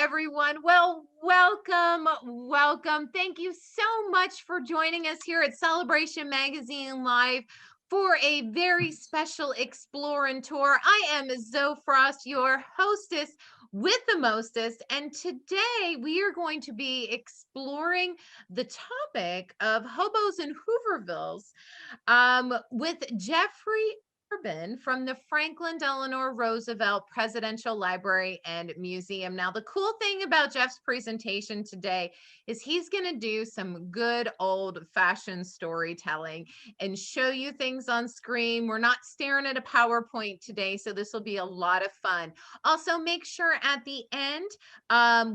everyone. Well, welcome. Thank you so much for joining us here at Celebration Magazine Live for a very special Exploring Tour. I am Zoe Frost, your hostess with the mostest, and today we are going to be exploring the topic of hobos and Hoovervilles with Jeffrey Urban from the Franklin Delano Roosevelt Presidential Library and Museum. Now, the cool thing about Jeff's presentation today is he's going to do some good old-fashioned storytelling and show you things on screen. We're not staring at a PowerPoint today, so this will be a lot of fun. Also, make sure at the end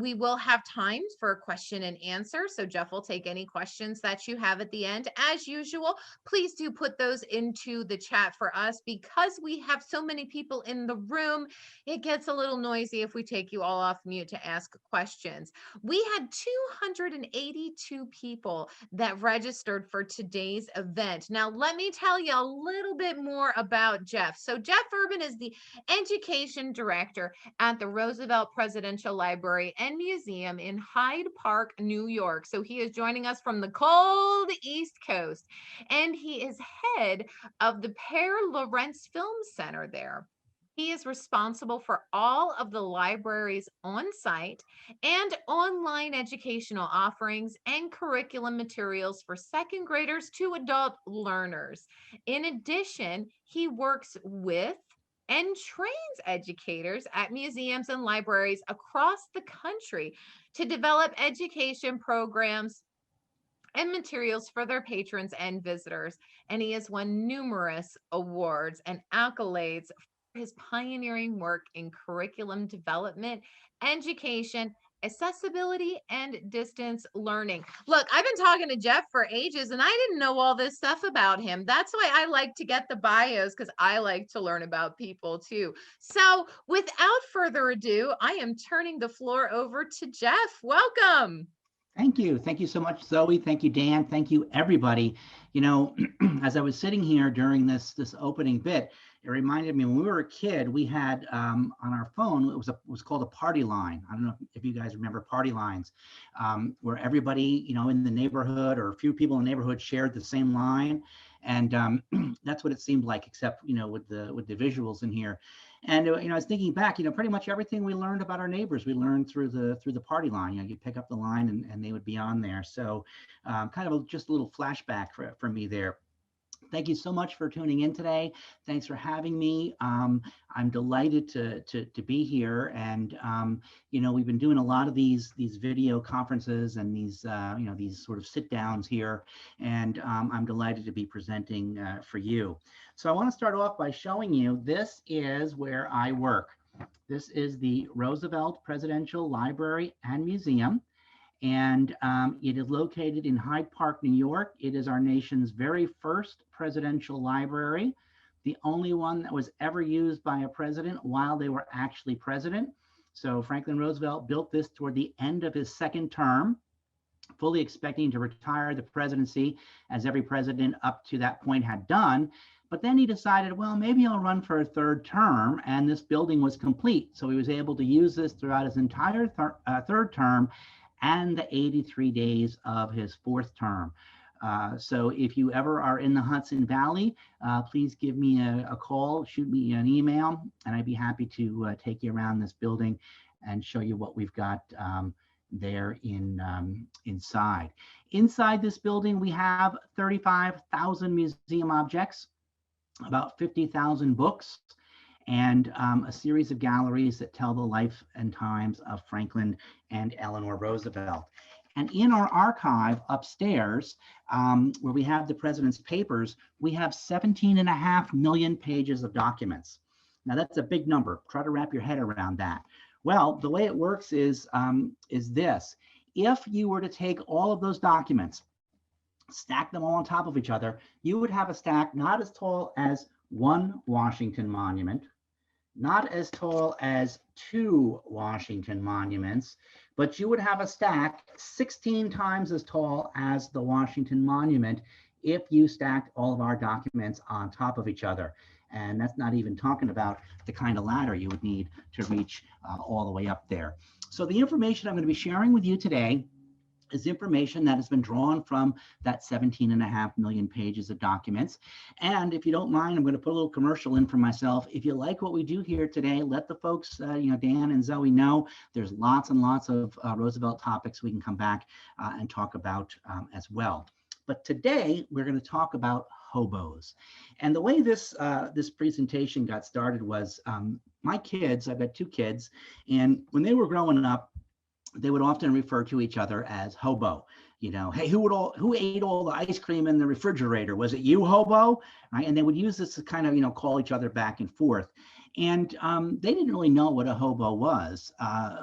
we will have time for a question and answer. So Jeff will take any questions that you have at the end. As usual, please do put those into the chat for us. Because we have so many people in the room, it gets a little noisy if we take you all off mute to ask questions. We had 282 people that registered for today's event. Now, let me tell you a little bit more about Jeff. So Jeff Urban is the education director at the Roosevelt Presidential Library and Museum in Hyde Park, New York. So he is joining us from the cold East Coast, and he is head of the Père Lawrence Film Center there. He is responsible for all of the library's on-site and online educational offerings and curriculum materials for second graders to adult learners. In addition, he works with and trains educators at museums and libraries across the country to develop education programs and materials for their patrons and visitors. And he has won numerous awards and accolades for his pioneering work in curriculum development, education, accessibility, and distance learning. Look, I've been talking to Jeff for ages and I didn't know all this stuff about him. That's why I like to get the bios, because I like to learn about people too. So without further ado, I am turning the floor over to Jeff. Welcome. Thank you. Thank you so much, Zoe. Thank you, Dan. Thank you, everybody. You know, as I was sitting here during this opening bit, it reminded me when we were a kid, we had on our phone, it was called a party line. I don't know if you guys remember party lines, where everybody, you know, in the neighborhood or a few people in the neighborhood shared the same line. And that's what it seemed like, except, you know, with the visuals in here. And you know, I was thinking back, you know, pretty much everything we learned about our neighbors, we learned through the party line. You know, you pick up the line and they would be on there. So kind of just a little flashback for me there. Thank you so much for tuning in today. Thanks for having me. I'm delighted to be here. And you know, we've been doing a lot of these video conferences and these you know, these sort of sit downs here. And I'm delighted to be presenting for you. So I want to start off by showing you, this is where I work. This is the Roosevelt Presidential Library and Museum. And it is located in Hyde Park, New York. It is our nation's very first presidential library, the only one that was ever used by a president while they were actually president. So Franklin Roosevelt built this toward the end of his second term, fully expecting to retire the presidency, as every president up to that point had done. But then he decided, well, maybe I'll run for a third term, and this building was complete. So he was able to use this throughout his entire third term and the 83 days of his fourth term. So if you ever are in the Hudson Valley, please give me a call, shoot me an email, and I'd be happy to take you around this building and show you what we've got there inside. Inside this building, we have 35,000 museum objects, about 50,000 books, and a series of galleries that tell the life and times of Franklin and Eleanor Roosevelt. And in our archive upstairs, where we have the president's papers, we have 17.5 million pages of documents. Now that's a big number. Try to wrap your head around that. Well, the way it works is this. If you were to take all of those documents, stack them all on top of each other, you would have a stack not as tall as one Washington monument, not as tall as two Washington monuments, but you would have a stack 16 times as tall as the Washington Monument if you stacked all of our documents on top of each other. And that's not even talking about the kind of ladder you would need to reach all the way up there. So the information I'm going to be sharing with you today is information that has been drawn from that 17.5 million pages of documents. And if you don't mind, I'm going to put a little commercial in for myself. If you like what we do here today, let the folks, Dan and Zoe know there's lots and lots of Roosevelt topics we can come back and talk about as well. But today we're going to talk about hobos. And the way this presentation got started was my kids, I've got two kids, and when they were growing up, they would often refer to each other as hobo. Hey, who ate all the ice cream in the refrigerator? Was it you, hobo? Right? And they would use this to kind of call each other back and forth. And they didn't really know what a hobo was,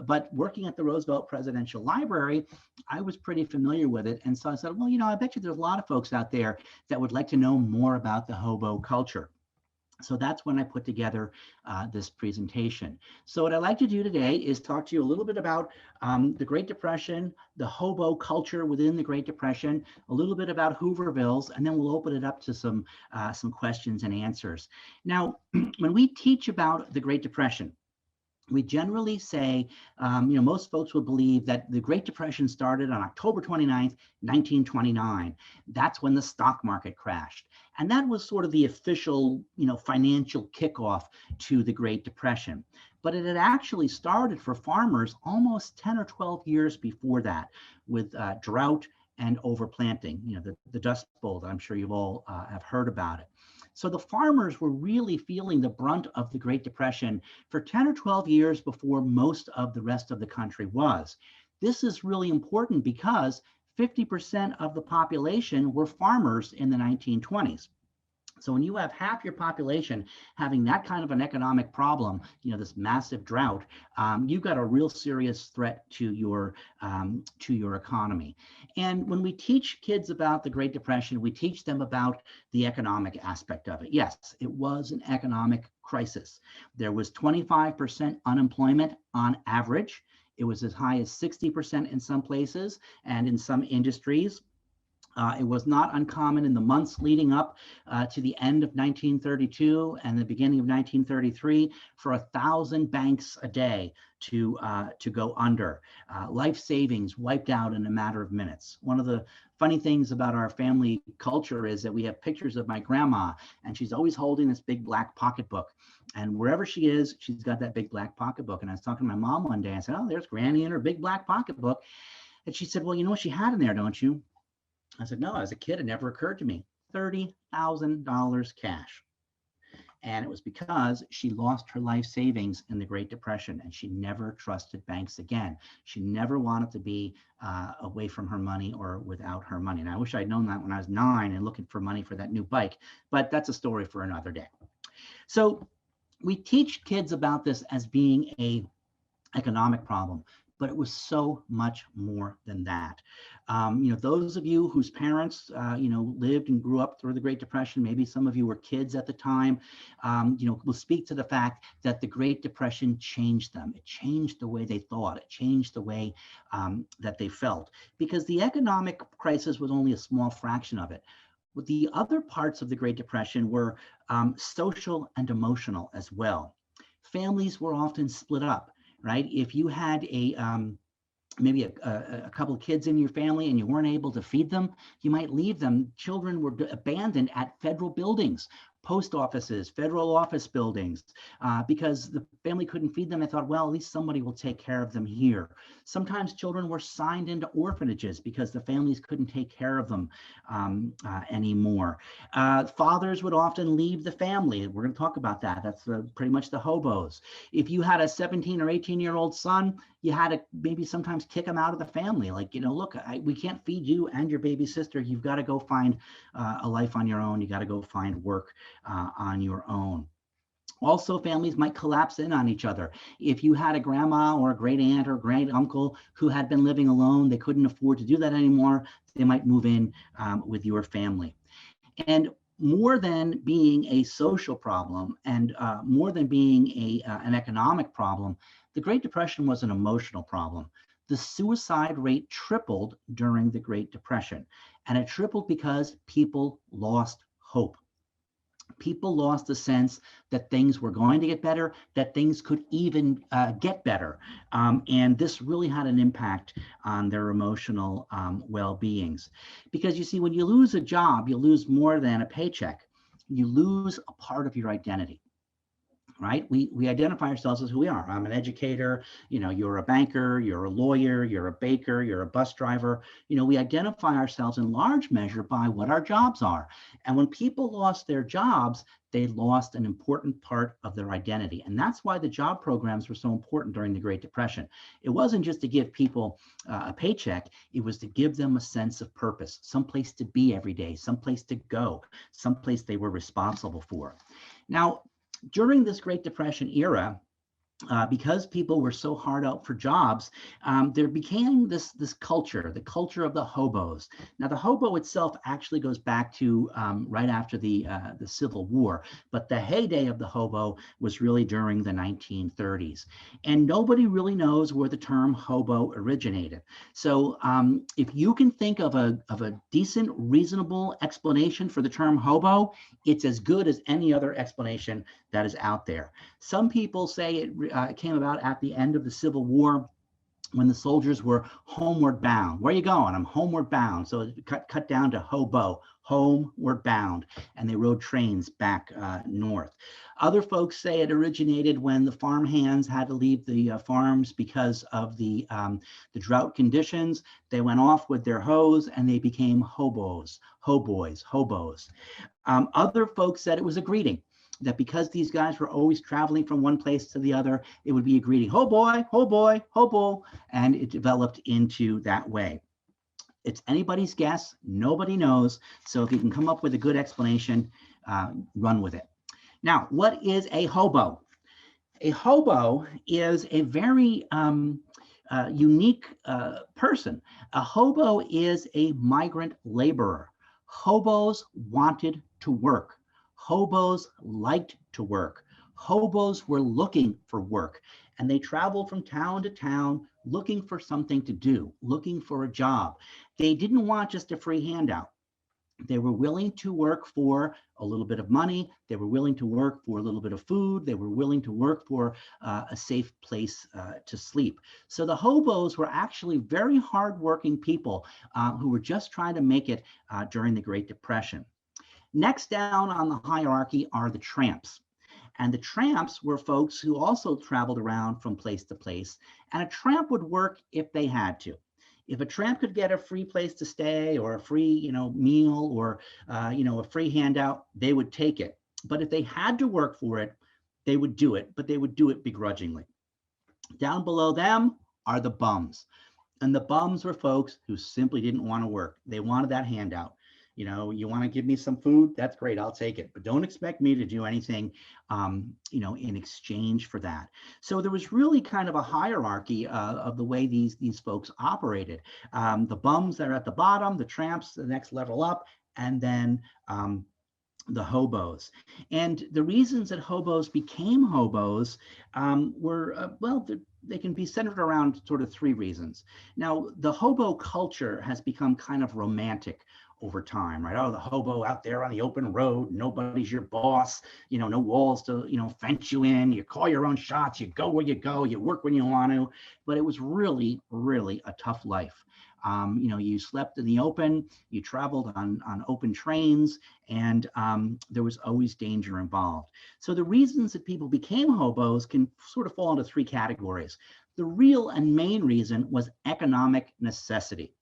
but working at the Roosevelt Presidential Library, I was pretty familiar with it. And so I said, well, I bet you there's a lot of folks out there that would like to know more about the hobo culture. So that's when I put together this presentation. So what I'd like to do today is talk to you a little bit about the Great Depression, the hobo culture within the Great Depression, a little bit about Hoovervilles, and then we'll open it up to some questions and answers. Now, when we teach about the Great Depression, we generally say, most folks would believe that the Great Depression started on October 29th, 1929. That's when the stock market crashed. And that was sort of the official, financial kickoff to the Great Depression. But it had actually started for farmers almost 10 or 12 years before that with drought and overplanting, the Dust Bowl. I'm sure you've all have heard about it. So the farmers were really feeling the brunt of the Great Depression for 10 or 12 years before most of the rest of the country was. This is really important because 50% of the population were farmers in the 1920s. So when you have half your population having that kind of an economic problem, this massive drought, you've got a real serious threat to your economy. And when we teach kids about the Great Depression, we teach them about the economic aspect of it. Yes, it was an economic crisis. There was 25% unemployment on average. It was as high as 60% in some places and in some industries. It was not uncommon in the months leading up to the end of 1932 and the beginning of 1933 for 1,000 banks a day to go under. Life savings wiped out in a matter of minutes. One of the funny things about our family culture is that we have pictures of my grandma, and she's always holding this big black pocketbook. And wherever she is, she's got that big black pocketbook. And I was talking to my mom one day. I said, oh, there's Granny in her big black pocketbook. And she said, well, you know what she had in there, don't you? I said, no, as a kid, it never occurred to me. $30,000 cash. And it was because she lost her life savings in the Great Depression, and she never trusted banks again. She never wanted to be away from her money or without her money. And I wish I'd known that when I was 9 and looking for money for that new bike, but that's a story for another day. So we teach kids about this as being an economic problem, but it was so much more than that. Those of you whose parents, lived and grew up through the Great Depression, maybe some of you were kids at the time, will speak to the fact that the Great Depression changed them. It changed the way they thought. It changed the way that they felt, because the economic crisis was only a small fraction of it. But the other parts of the Great Depression were social and emotional as well. Families were often split up. Right? If you had maybe a couple of kids in your family and you weren't able to feed them, you might leave them. Children were abandoned at federal buildings, post offices, federal office buildings, because the family couldn't feed them. They thought, well, at least somebody will take care of them here. Sometimes children were signed into orphanages because the families couldn't take care of them anymore. Fathers would often leave the family. We're going to talk about that. That's pretty much the hobos. If you had a 17 or 18-year-old son, you had to maybe sometimes kick him out of the family. Like, look, we can't feed you and your baby sister. You've got to go find a life on your own. You got to go find work on your own. Also, families might collapse in on each other. If you had a grandma or a great aunt or great uncle who had been living alone, they couldn't afford to do that anymore, they might move in with your family. And more than being a social problem and more than being an economic problem, the Great Depression was an emotional problem. The suicide rate tripled during the Great Depression, and it tripled because people lost hope. People lost the sense that things were going to get better, that things could even get better. And this really had an impact on their emotional well-beings. Because you see, when you lose a job, you lose more than a paycheck. You lose a part of your identity. Right? We identify ourselves as who we are. I'm an educator, you're a banker, you're a lawyer, you're a baker, you're a bus driver. We identify ourselves in large measure by what our jobs are. And when people lost their jobs, they lost an important part of their identity. And that's why the job programs were so important during the Great Depression. It wasn't just to give people a paycheck, it was to give them a sense of purpose, someplace to be every day, someplace to go, someplace they were responsible for. Now, during this Great Depression era, because people were so hard out for jobs, there became this culture, the culture of the hobos. Now, the hobo itself actually goes back to right after the Civil War, but the heyday of the hobo was really during the 1930s, and nobody really knows where the term hobo originated. So, if you can think of a decent, reasonable explanation for the term hobo, it's as good as any other explanation that is out there. Some people say it came about at the end of the Civil War when the soldiers were homeward bound. Where are you going? I'm homeward bound. So it cut down to hobo, homeward bound, and they rode trains back north. Other folks say it originated when the farm hands had to leave the farms because of the drought conditions. They went off with their hoes and they became hobos, hoboys, hobos. Other folks said it was a greeting, that because these guys were always traveling from one place to the other, it would be a greeting, ho boy, ho boy, hobo, and it developed into that way. It's anybody's guess, nobody knows. So if you can come up with a good explanation, run with it. Now, what is a hobo? A hobo is a very unique person. A hobo is a migrant laborer. Hobos wanted to work. Hobos liked to work. Hobos were looking for work, and they traveled from town to town looking for something to do, looking for a job. They didn't want just a free handout. They were willing to work for a little bit of money. They were willing to work for a little bit of food. They were willing to work for a safe place to sleep. So the hobos were actually very hardworking people who were just trying to make it during the Great Depression. Next down on the hierarchy are the tramps. And the tramps were folks who also traveled around from place to place. And a tramp would work if they had to. If a tramp could get a free place to stay or a free, meal or, a free handout, they would take it. But if they had to work for it, they would do it, but they would do it begrudgingly. Down below them are the bums. And the bums were folks who simply didn't want to work. They wanted that handout. You want to give me some food? That's great. I'll take it. But don't expect me to do anything, in exchange for that. So there was really kind of a hierarchy of the way these folks operated. The bums that are at the bottom, the tramps, the next level up, and then the hobos. And the reasons that hobos became hobos were, they can be centered around sort of three reasons. Now, the hobo culture has become kind of romantic over time, right? Oh, the hobo out there on the open road, nobody's your boss, no walls to, fence you in, you call your own shots, you go where you go, you work when you want to. But it was really, really a tough life. You slept in the open, you traveled on open trains, and there was always danger involved. So the reasons that people became hobos can sort of fall into three categories. The real and main reason was economic necessity.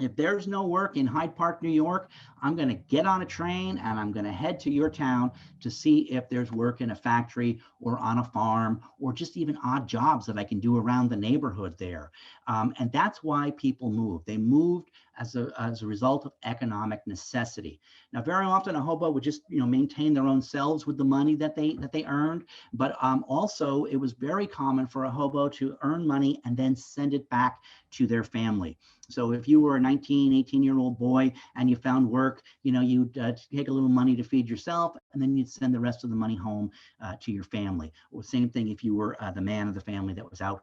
If there's no work in Hyde Park, New York, I'm going to get on a train and I'm going to head to your town to see if there's work in a factory or on a farm or just even odd jobs that I can do around the neighborhood there. And that's why people moved. They moved as a result of economic necessity. Now, very often a hobo would just maintain their own selves with the money that they earned, but also it was very common for a hobo to earn money and then send it back to their family. So if you were a 19, 18-year-old boy and you found work, you'd take a little money to feed yourself, and then you'd send the rest of the money home to your family. Or same thing if you were the man of the family that was out,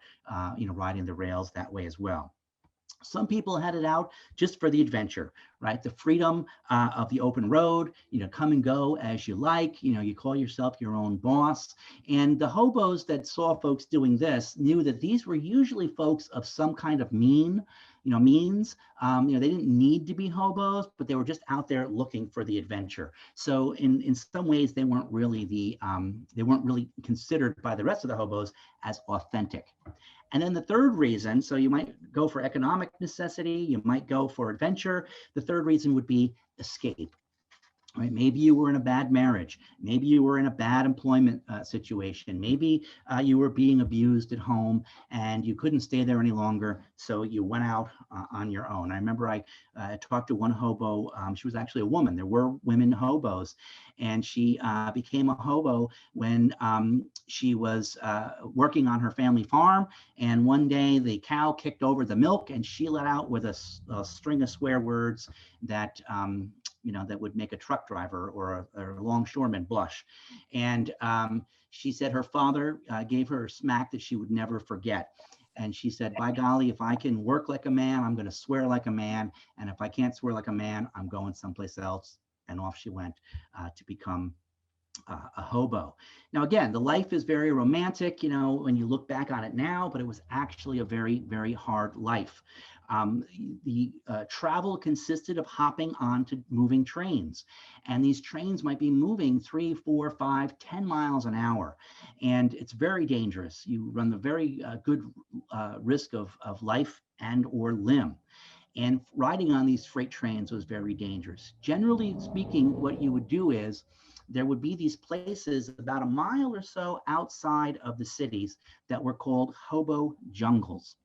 riding the rails that way as well. Some people headed out just for the adventure, right? The freedom of the open road, come and go as you like. You call yourself your own boss. And the hobos that saw folks doing this knew that these were usually folks of some kind of means. They didn't need to be hobos, but they were just out there looking for the adventure. So in some ways, they weren't really considered by the rest of the hobos as authentic. And then the third reason, so you might go for economic necessity, you might go for adventure. The third reason would be escape. Right? Maybe you were in a bad marriage. Maybe you were in a bad employment situation. Maybe you were being abused at home and you couldn't stay there any longer. So you went out on your own. I remember I talked to one hobo. She was actually a woman. There were women hobos. And she became a hobo when she was working on her family farm. And one day the cow kicked over the milk and she let out with a string of swear words that that would make a truck driver or a longshoreman blush. And she said her father gave her a smack that she would never forget. And she said, by golly, if I can work like a man, I'm going to swear like a man. And if I can't swear like a man, I'm going someplace else. And off she went to become a hobo. Now, again, the life is very romantic, when you look back on it now, but it was actually a very, very hard life. The travel consisted of hopping onto moving trains, and these trains might be moving 3, 4, 5, 10 miles an hour, and it's very dangerous. You run the very good risk of life and or limb. And riding on these freight trains was very dangerous. Generally speaking, what you would do is there would be these places about a mile or so outside of the cities that were called hobo jungles.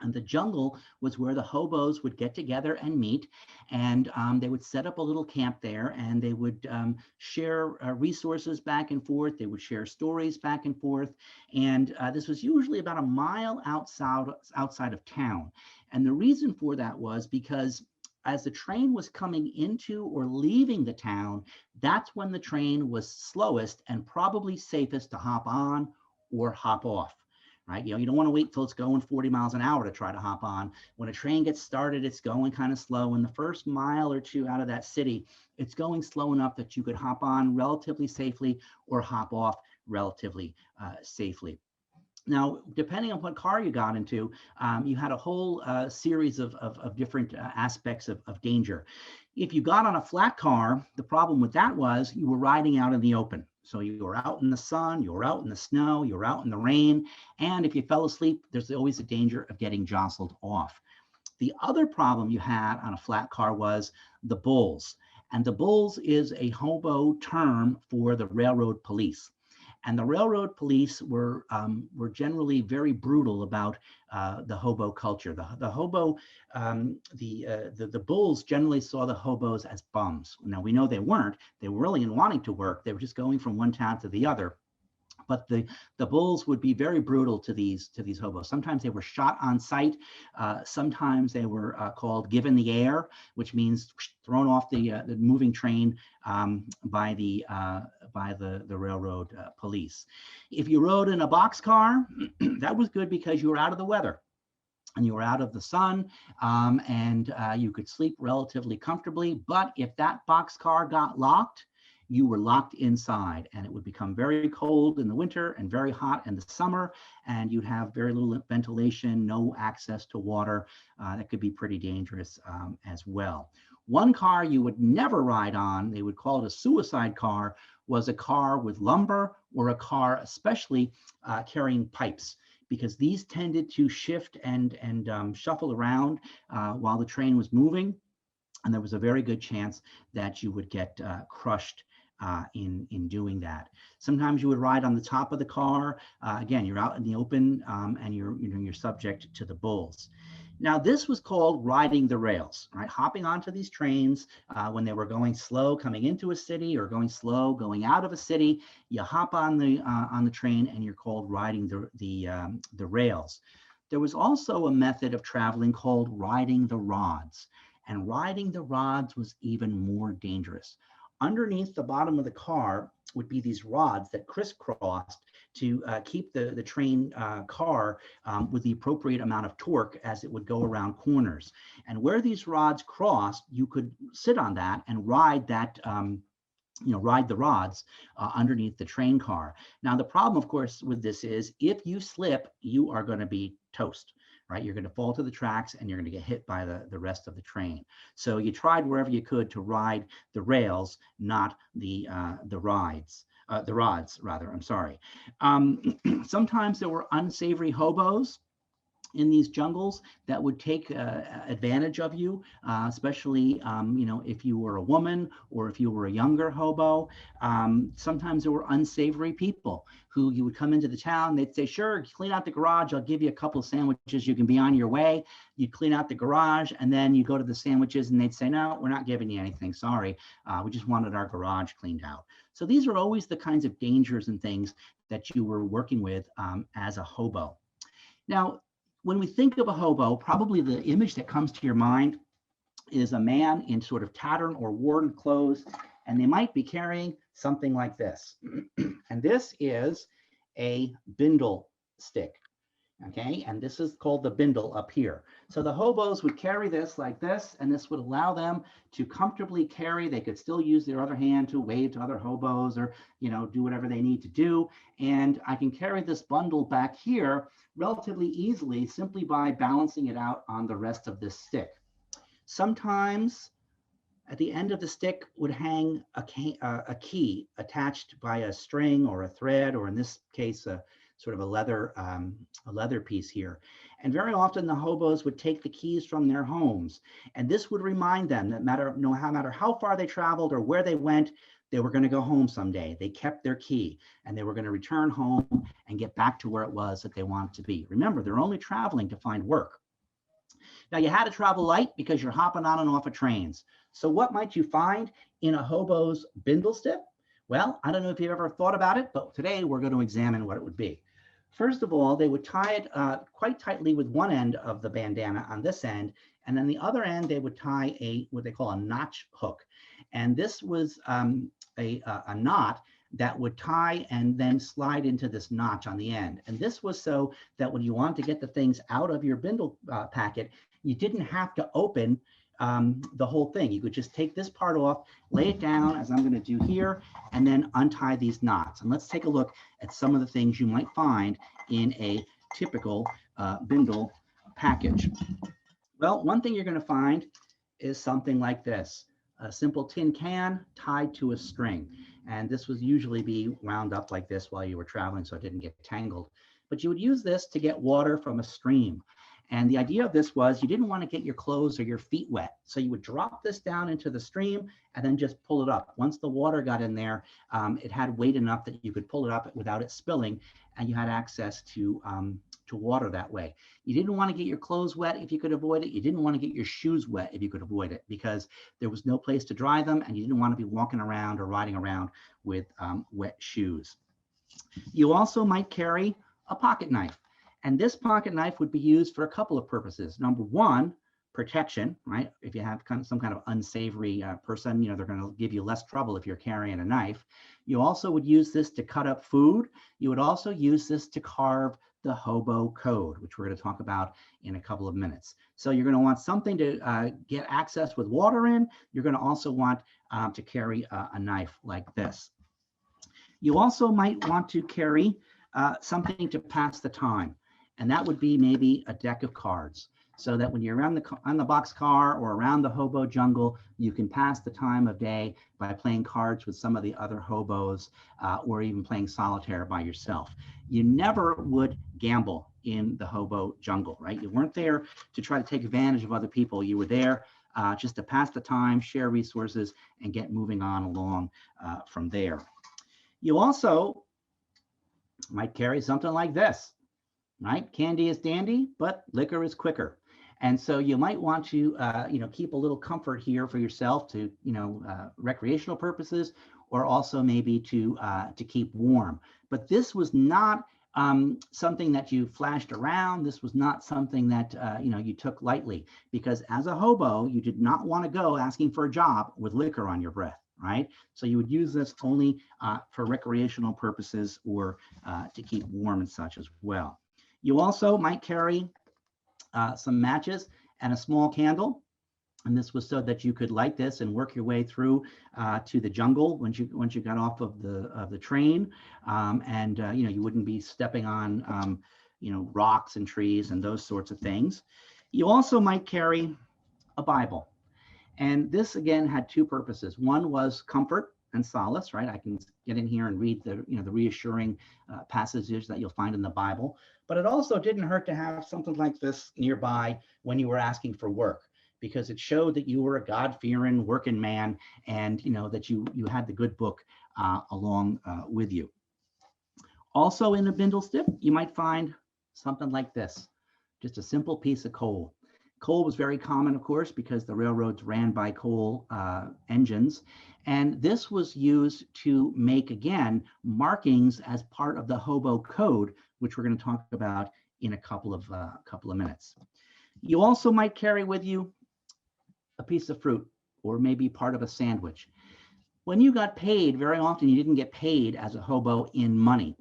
And the jungle was where the hobos would get together and meet, and they would set up a little camp there, and they would share resources back and forth. They would share stories back and forth, and this was usually about a mile outside of town. And the reason for that was because as the train was coming into or leaving the town, that's when the train was slowest and probably safest to hop on or hop off. Right? You don't want to wait till it's going 40 miles an hour to try to hop on. When a train gets started, it's going kind of slow. In the first mile or two out of that city, it's going slow enough that you could hop on relatively safely or hop off relatively safely. Now, depending on what car you got into, you had a whole series of different aspects of danger. If you got on a flat car, the problem with that was you were riding out in the open. So you were out in the sun, you were out in the snow, you were out in the rain. And if you fell asleep, there's always a danger of getting jostled off. The other problem you had on a flat car was the bulls. And the bulls is a hobo term for the railroad police. And the railroad police were generally very brutal about the hobo culture. The bulls generally saw the hobos as bums. Now we know they weren't. They were really wanting to work. They were just going from one town to the other. But the bulls would be very brutal to these hobos. Sometimes they were shot on sight. Sometimes they were called given the air, which means thrown off the moving train by the railroad police. If you rode in a boxcar, that was good because you were out of the weather and you were out of the sun, and you could sleep relatively comfortably. But if that boxcar got locked, you were locked inside, and it would become very cold in the winter and very hot in the summer, and you'd have very little ventilation, no access to water. That could be pretty dangerous as well. One car you would never ride on, they would call it a suicide car, was a car with lumber or a car especially carrying pipes, because these tended to shift and shuffle around while the train was moving. And there was a very good chance that you would get crushed in doing that. Sometimes you would ride on the top of the car. Again, you're out in the open, and you're subject to the bulls. Now, this was called riding the rails, right? Hopping onto these trains when they were going slow, coming into a city, or going slow, going out of a city. You hop on the train, and you're called riding the rails. There was also a method of traveling called riding the rods, and riding the rods was even more dangerous. Underneath the bottom of the car would be these rods that crisscrossed to keep the train car with the appropriate amount of torque as it would go around corners. And where these rods crossed, you could sit on that and ride that ride the rods underneath the train car. Now, the problem, of course, with this is if you slip, you are going to be toast, right? You're going to fall to the tracks and you're going to get hit by the rest of the train. So you tried wherever you could to ride the rails, not the rods, rather. I'm sorry. Sometimes there were unsavory hobos in these jungles that would take advantage of you, especially if you were a woman or if you were a younger hobo. Sometimes there were unsavory people who you would come into the town. They'd say, "Sure, clean out the garage. I'll give you a couple of sandwiches. You can be on your way." You'd clean out the garage, and then you go to the sandwiches, and they'd say, "No, we're not giving you anything. Sorry, we just wanted our garage cleaned out." So these are always the kinds of dangers and things that you were working with as a hobo. Now, when we think of a hobo, probably the image that comes to your mind is a man in sort of tattered or worn clothes, and they might be carrying something like this. And this is a bindle stick, okay? And this is called the bindle up here. So the hobos would carry this like this, and this would allow them to comfortably carry. They could still use their other hand to wave to other hobos or, do whatever they need to do. And I can carry this bundle back here relatively easily simply by balancing it out on the rest of this stick. Sometimes at the end of the stick would hang a key attached by a string or a thread, or in this case, a sort of a leather piece here. And very often the hobos would take the keys from their homes. And this would remind them that no matter how far they traveled or where they went, they were going to go home someday. They kept their key and they were going to return home and get back to where it was that they wanted to be. Remember, they're only traveling to find work. Now, you had to travel light because you're hopping on and off of trains. So what might you find in a hobo's bindle stick? Well, I don't know if you've ever thought about it, but today we're going to examine what it would be. First of all, they would tie it quite tightly with one end of the bandana on this end, and then the other end they would tie what they call a notch hook. And this was a knot that would tie and then slide into this notch on the end. And this was so that when you wanted to get the things out of your bindle packet, you didn't have to open the whole thing. You could just take this part off, lay it down as I'm going to do here, and then untie these knots. And let's take a look at some of the things you might find in a typical bindle package. Well, one thing you're going to find is something like this, a simple tin can tied to a string. And this would usually be wound up like this while you were traveling so it didn't get tangled. But you would use this to get water from a stream. And the idea of this was you didn't want to get your clothes or your feet wet. So you would drop this down into the stream and then just pull it up. Once the water got in there, it had weight enough that you could pull it up without it spilling, and you had access to water that way. You didn't want to get your clothes wet if you could avoid it. You didn't want to get your shoes wet if you could avoid it, because there was no place to dry them, and you didn't want to be walking around or riding around with wet shoes. You also might carry a pocket knife. And this pocket knife would be used for a couple of purposes. Number one, protection, right? If you have some kind of unsavory person, they're going to give you less trouble if you're carrying a knife. You also would use this to cut up food. You would also use this to carve the hobo code, which we're going to talk about in a couple of minutes. So you're going to want something to get access with water in. You're going to also want to carry a knife like this. You also might want to carry something to pass the time. And that would be maybe a deck of cards, so that when you're on the boxcar or around the hobo jungle, you can pass the time of day by playing cards with some of the other hobos or even playing solitaire by yourself. You never would gamble in the hobo jungle, right? You weren't there to try to take advantage of other people. You were there just to pass the time, share resources, and get moving on along from there. You also might carry something like this. Right? Candy is dandy, but liquor is quicker. And so you might want to, keep a little comfort here for yourself to, recreational purposes, or also maybe to keep warm. But this was not something that you flashed around. This was not something that, you took lightly, because as a hobo, you did not want to go asking for a job with liquor on your breath. right? So you would use this only for recreational purposes or to keep warm and such as well. You also might carry some matches and a small candle. And this was so that you could light this and work your way through to the jungle once you got off of the train, and you wouldn't be stepping on rocks and trees and those sorts of things. You also might carry a Bible, and this again had two purposes. One was comfort and solace, right? I can get in here and read the reassuring passages that you'll find in the Bible. But it also didn't hurt to have something like this nearby when you were asking for work, because it showed that you were a God-fearing working man, and that you had the good book along with you. Also in a bindle stick, you might find something like this, just a simple piece of coal. Coal was very common, of course, because the railroads ran by coal engines. And this was used to make, again, markings as part of the hobo code, which we're going to talk about in a couple of minutes. You also might carry with you a piece of fruit or maybe part of a sandwich. When you got paid, very often you didn't get paid as a hobo in money.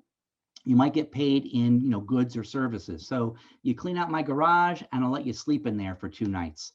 You might get paid in goods or services. So you clean out my garage and I'll let you sleep in there for 2 nights.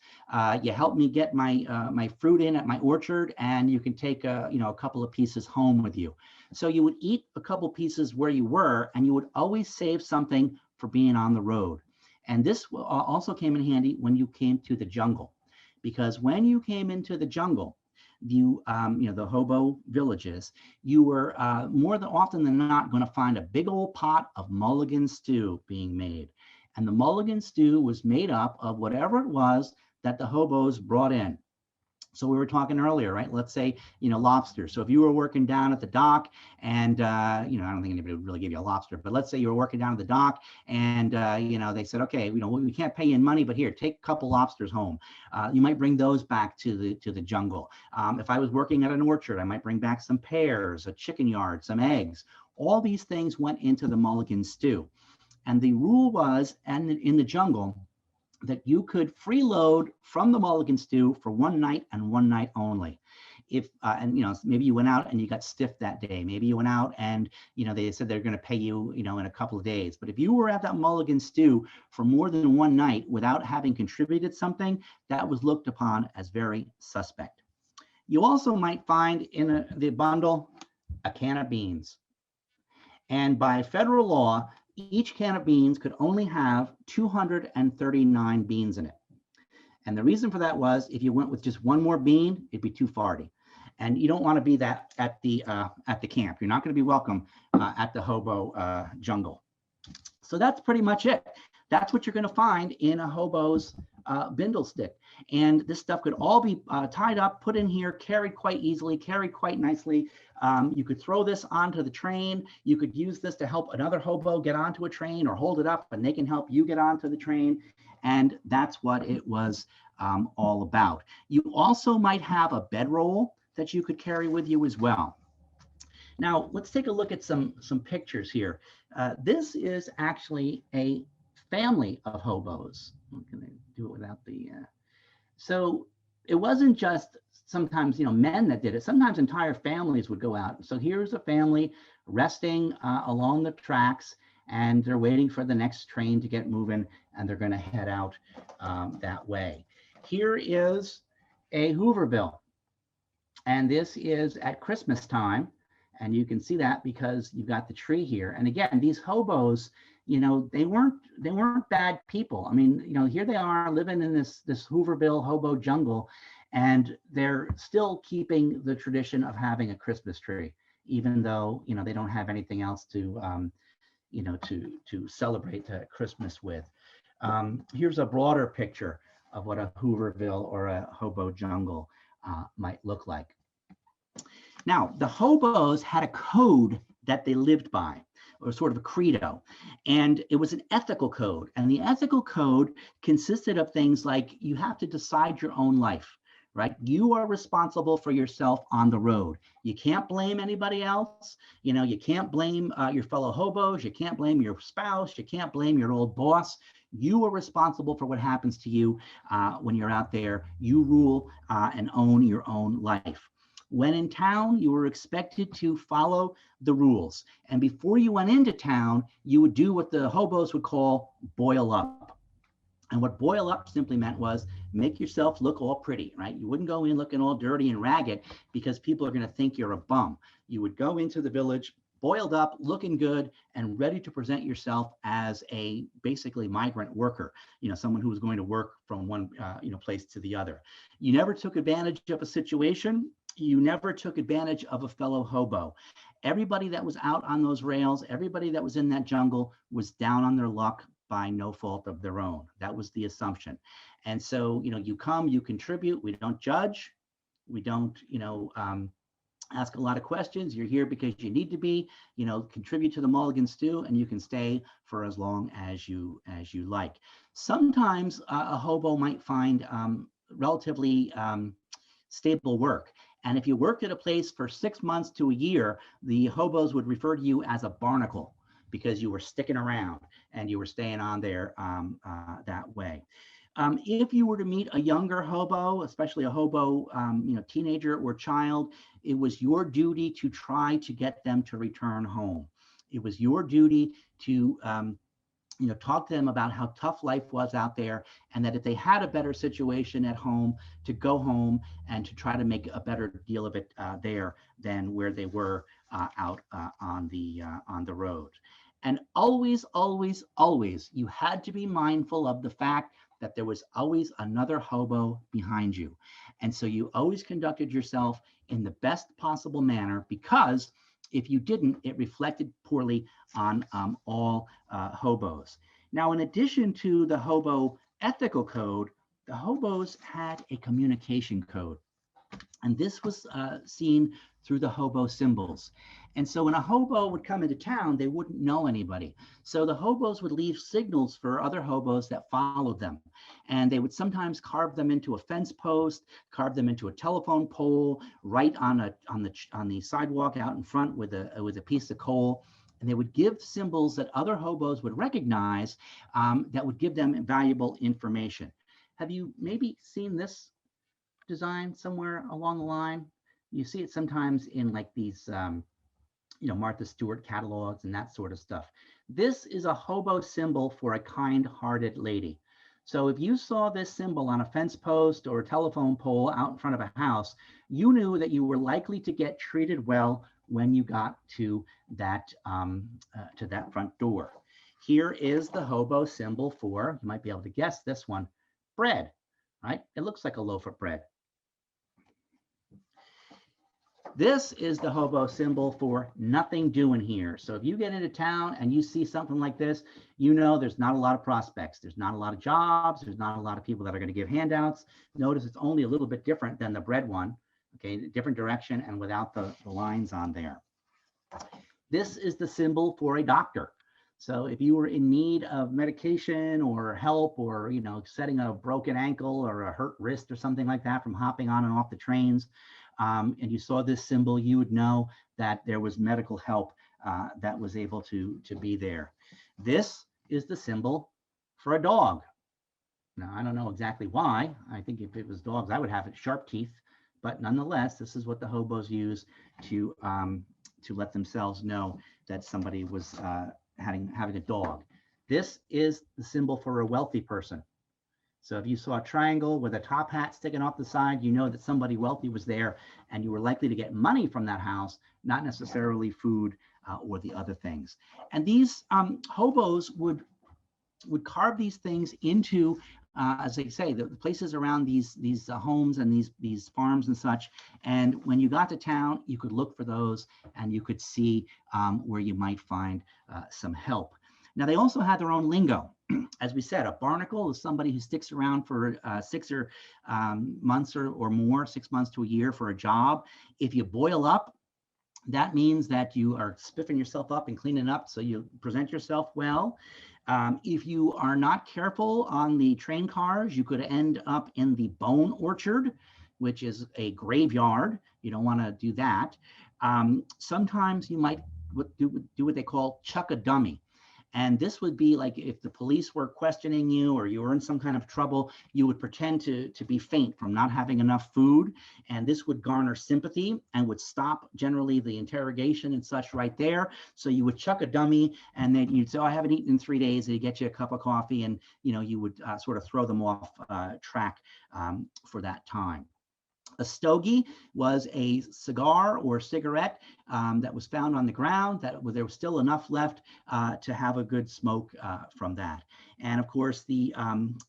You help me get my fruit in at my orchard, and you can take a couple of pieces home with you. So you would eat a couple pieces where you were, and you would always save something for being on the road. And this also came in handy when you came to the jungle, because when you came into the jungle, the hobo villages, you were more than often than not going to find a big old pot of mulligan stew being made. And the mulligan stew was made up of whatever it was that the hobos brought in. So we were talking earlier, right? Let's say, lobster. So if you were working down at the dock and, I don't think anybody would really give you a lobster, but let's say you were working down at the dock and, they said, okay, we can't pay you in money, but here, take a couple lobsters home. You might bring those back to the jungle. If I was working at an orchard, I might bring back some pears, a chicken yard, some eggs. All these things went into the mulligan stew. And the rule was, and in the jungle, that you could freeload from the mulligan stew for 1 night and 1 night only. If maybe you went out and you got stiff that day. Maybe you went out and they said they're going to pay you in a couple of days. But if you were at that mulligan stew for more than 1 night without having contributed something, that was looked upon as very suspect. You also might find in the bundle a can of beans. And by federal law, each can of beans could only have 239 beans in it. And the reason for that was, if you went with just one more bean, it'd be too farty. And you don't want to be that at the camp. You're not going to be welcome at the hobo jungle. So that's pretty much it. That's what you're going to find in a hobo's bindle stick. And this stuff could all be tied up, put in here, carried quite easily, carried quite nicely. You could throw this onto the train. You could use this to help another hobo get onto a train, or hold it up and they can help you get onto the train. And that's what it was all about. You also might have a bedroll that you could carry with you as well. Now, let's take a look at some pictures here. This is actually a family of hobos. I'm going to do it without the... So it wasn't just sometimes, men that did it. Sometimes entire families would go out. So here's a family resting along the tracks, and they're waiting for the next train to get moving, and they're going to head out that way. Here is a Hooverville, and this is at Christmas time. And you can see that because you've got the tree here. And again, these hobos, they weren't bad people. I mean, here they are living in this Hooverville hobo jungle, and they're still keeping the tradition of having a Christmas tree, even though they don't have anything else to celebrate Christmas with. Here's a broader picture of what a Hooverville or a hobo jungle might look like. Now, the hobos had a code that they lived by, or sort of a credo, and it was an ethical code. And the ethical code consisted of things like, you have to decide your own life, right? You are responsible for yourself on the road. You can't blame anybody else. You can't blame your fellow hobos. You can't blame your spouse. You can't blame your old boss. You are responsible for what happens to you when you're out there. You rule and own your own life. When in town, you were expected to follow the rules. And before you went into town, you would do what the hobos would call boil up. And what boil up simply meant was make yourself look all pretty, right? You wouldn't go in looking all dirty and ragged because people are going to think you're a bum. You would go into the village boiled up, looking good, and ready to present yourself as a basically migrant worker, someone who was going to work from one place to the other. You never took advantage of a situation. You never took advantage of a fellow hobo. Everybody that was out on those rails, everybody that was in that jungle was down on their luck by no fault of their own. That was the assumption. And so, you come, you contribute, we don't judge, we don't, ask a lot of questions. You're here because you need to be, contribute to the mulligan stew, and you can stay for as long as you like. Sometimes a hobo might find relatively stable work. And if you worked at a place for 6 months to a year, the hobos would refer to you as a barnacle because you were sticking around and you were staying on there that way. If you were to meet a younger hobo, especially a hobo, teenager or child, it was your duty to try to get them to return home. It was your duty to talk to them about how tough life was out there, and that if they had a better situation at home, to go home and to try to make a better deal of it there than where they were out on the road. And always, always, always, you had to be mindful of the fact that there was always another hobo behind you. And so you always conducted yourself in the best possible manner, because if you didn't, it reflected poorly on all hobos. Now, in addition to the hobo ethical code, the hobos had a communication code. And this was seen through the hobo symbols. And so when a hobo would come into town, they wouldn't know anybody. So the hobos would leave signals for other hobos that followed them. And they would sometimes carve them into a fence post, carve them into a telephone pole, right on the sidewalk out in front with a piece of coal. And they would give symbols that other hobos would recognize that would give them valuable information. Have you maybe seen this design somewhere along the line? You see it sometimes in like these Martha Stewart catalogs and that sort of stuff. This is a hobo symbol for a kind-hearted lady. So if you saw this symbol on a fence post or a telephone pole out in front of a house, you knew that you were likely to get treated well when you got to that front door. Here is the hobo symbol for, you might be able to guess this one, bread, right? It looks like a loaf of bread. This is the hobo symbol for nothing doing here. So if you get into town and you see something like this, there's not a lot of prospects. There's not a lot of jobs. There's not a lot of people that are going to give handouts. Notice it's only a little bit different than the bread one. Okay, different direction and without the lines on there. This is the symbol for a doctor. So if you were in need of medication or help, or setting a broken ankle or a hurt wrist or something like that from hopping on and off the trains, and you saw this symbol, you would know that there was medical help that was able to be there. This is the symbol for a dog. Now, I don't know exactly why. I think if it was dogs, I would have it sharp teeth. But nonetheless, this is what the hobos use to let themselves know that somebody was having a dog. This is the symbol for a wealthy person. So if you saw a triangle with a top hat sticking off the side, you know that somebody wealthy was there, and you were likely to get money from that house, not necessarily food or the other things. And these hobos would carve these things into, as they say, the places around these homes and these farms and such. And when you got to town, you could look for those, and you could see where you might find some help. Now, they also had their own lingo. As we said, a barnacle is somebody who sticks around for 6 months or more, 6 months to a year for a job. If you boil up, that means that you are spiffing yourself up and cleaning up so you present yourself well. If you are not careful on the train cars, you could end up in the bone orchard, which is a graveyard. You don't want to do that. Sometimes you might do what they call chuck a dummy. And this would be like if the police were questioning you or you were in some kind of trouble, you would pretend to be faint from not having enough food. And this would garner sympathy and would stop generally the interrogation and such right there. So you would chuck a dummy and then you'd say, oh, I haven't eaten in 3 days. They'd get you a cup of coffee and, you would sort of throw them off track for that time. A stogie was a cigar or cigarette that was found on the ground that there was still enough left to have a good smoke from that. And of course, the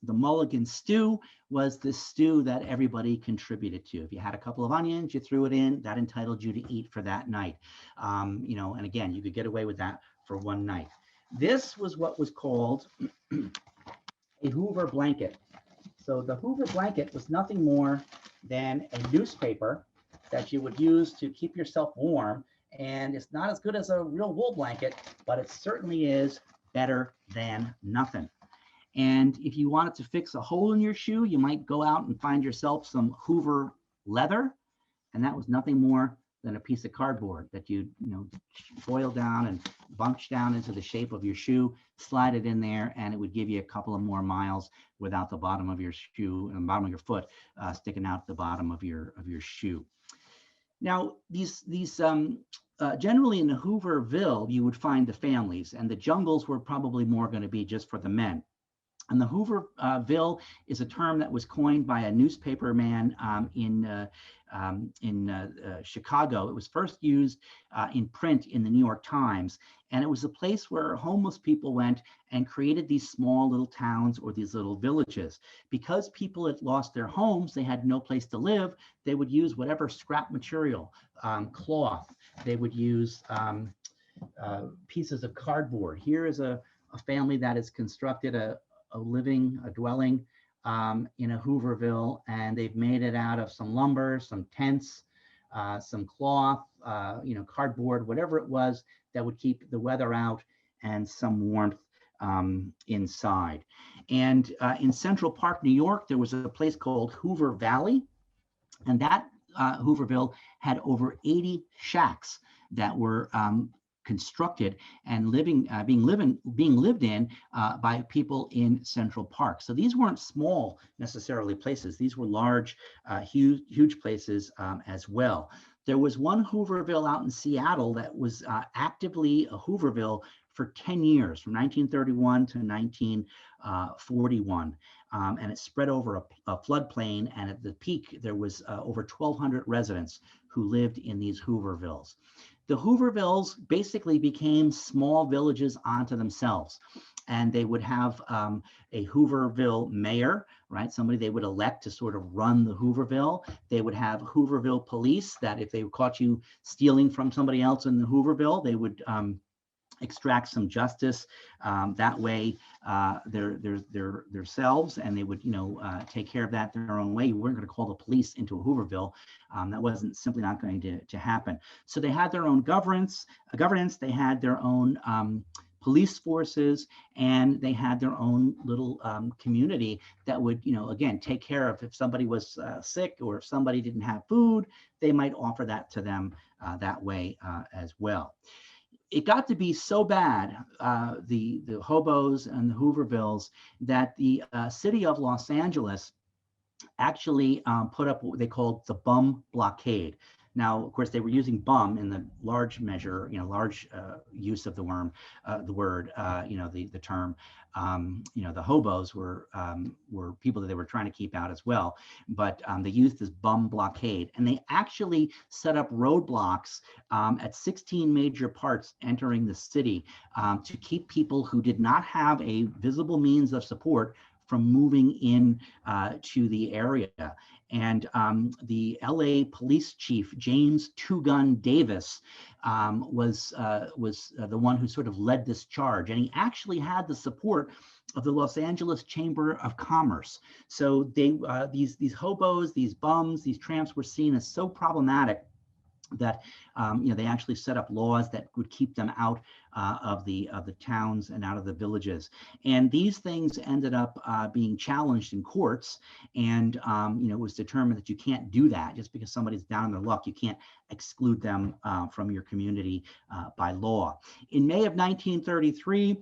mulligan stew was the stew that everybody contributed to. If you had a couple of onions, you threw it in, that entitled you to eat for that night. And again, you could get away with that for one night. This was what was called a Hoover blanket. So the Hoover blanket was nothing more than a newspaper that you would use to keep yourself warm. And it's not as good as a real wool blanket, but it certainly is better than nothing. And if you wanted to fix a hole in your shoe, you might go out and find yourself some Hoover leather. And that was nothing more than a piece of cardboard that you boil down and bunch down into the shape of your shoe, slide it in there, and it would give you a couple of more miles without the bottom of your shoe and the bottom of your foot sticking out the bottom of your shoe. Now, these generally in the Hooverville, you would find the families, and the jungles were probably more going to be just for the men. And the Hooverville is a term that was coined by a newspaper man in Chicago. It was first used in print in the New York Times, and it was a place where homeless people went and created these small little towns or these little villages. Because people had lost their homes, they had no place to live, they would use whatever scrap material, cloth, they would use pieces of cardboard. Here is a family that has constructed a dwelling in a Hooverville, and they've made it out of some lumber, some tents, some cloth, cardboard, whatever it was that would keep the weather out and some warmth inside. And in Central Park, New York, there was a place called Hoover Valley, and that Hooverville had over 80 shacks that were constructed and being lived in by people in Central Park. So these weren't small necessarily places. These were large, huge places as well. There was one Hooverville out in Seattle that was actively a Hooverville for 10 years, from 1931 to 1941. And it spread over a floodplain. And at the peak, there was over 1,200 residents who lived in these Hoovervilles. The Hoovervilles basically became small villages onto themselves. And they would have a Hooverville mayor, right? Somebody they would elect to sort of run the Hooverville. They would have Hooverville police that if they caught you stealing from somebody else in the Hooverville, they would extract some justice that way themselves, and they would take care of that their own way. You weren't going to call the police into a Hooverville. That wasn't simply not going to happen. So they had their own governance, they had their own police forces, and they had their own little community that would again take care of if somebody was sick or if somebody didn't have food, they might offer that to them that way as well. It got to be so bad, the hobos and the Hoovervilles, that the city of Los Angeles actually put up what they called the bum blockade. Now, of course, they were using bum in the large measure, large use of the word, the term. The hobos were people that they were trying to keep out as well, but they used this bum blockade, and they actually set up roadblocks at 16 major parts entering the city to keep people who did not have a visible means of support from moving in to the area. And the LA police chief, James Two Gun Davis, was the one who sort of led this charge. And he actually had the support of the Los Angeles Chamber of Commerce. So these hobos, these bums, these tramps were seen as so problematic that they actually set up laws that would keep them out of the towns and out of the villages. And these things ended up being challenged in courts. And it was determined that you can't do that just because somebody's down on their luck. You can't exclude them from your community by law. In May of 1933,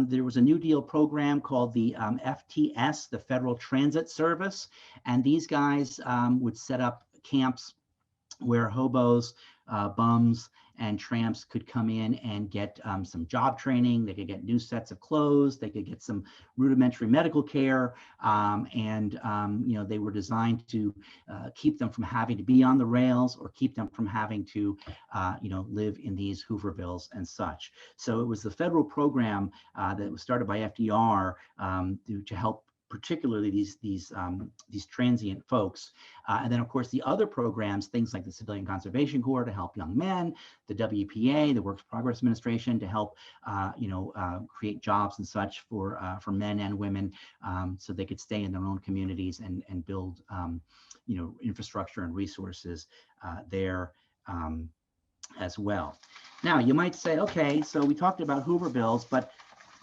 there was a New Deal program called the FTS, the Federal Transit Service, and these guys would set up camps where hobos, bums, and tramps could come in and get some job training. They could get new sets of clothes. They could get some rudimentary medical care. They were designed to keep them from having to be on the rails or keep them from having to, live in these Hoovervilles and such. So it was the federal program that was started by FDR to help particularly these transient folks. And then, of course, the other programs, things like the Civilian Conservation Corps to help young men, the WPA, the Works Progress Administration to help, create jobs and such for men and women, so they could stay in their own communities and build, infrastructure and resources there as well. Now, you might say, okay, so we talked about Hoovervilles, but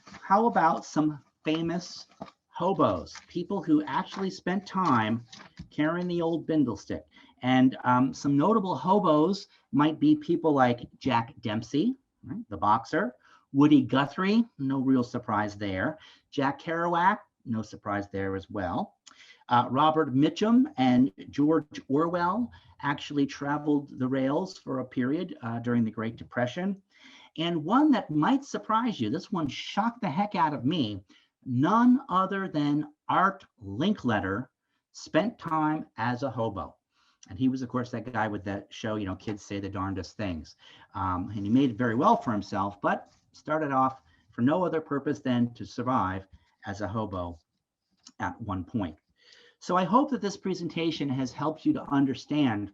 how about some famous hobos, people who actually spent time carrying the old bindle stick? And some notable hobos might be people like Jack Dempsey, right, the boxer, Woody Guthrie, no real surprise there, Jack Kerouac, no surprise there as well. Robert Mitchum and George Orwell actually traveled the rails for a period during the Great Depression. And one that might surprise you, this one shocked the heck out of me, none other than Art Linkletter spent time as a hobo. And he was, of course, that guy with that show, Kids Say the Darndest Things. And he made it very well for himself, but started off for no other purpose than to survive as a hobo at one point. So I hope that this presentation has helped you to understand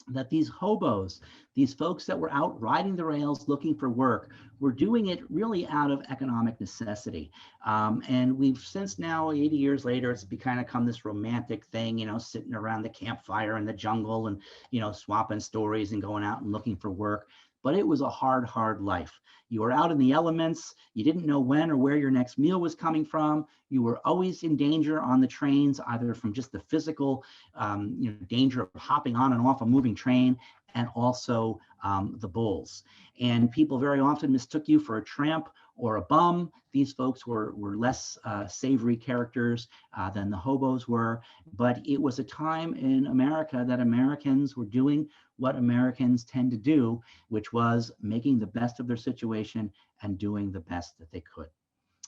that these hobos, these folks that were out riding the rails looking for work, were doing it really out of economic necessity. And we've since now, 80 years later, it's kind of come this romantic thing, sitting around the campfire in the jungle and, swapping stories and going out and looking for work. But it was a hard, hard life. You were out in the elements. You didn't know when or where your next meal was coming from. You were always in danger on the trains, either from just the physical danger of hopping on and off a moving train, and also the bulls. And people very often mistook you for a tramp or a bum. These folks were less savory characters than the hobos were. But it was a time in America that Americans were doing what Americans tend to do, which was making the best of their situation and doing the best that they could.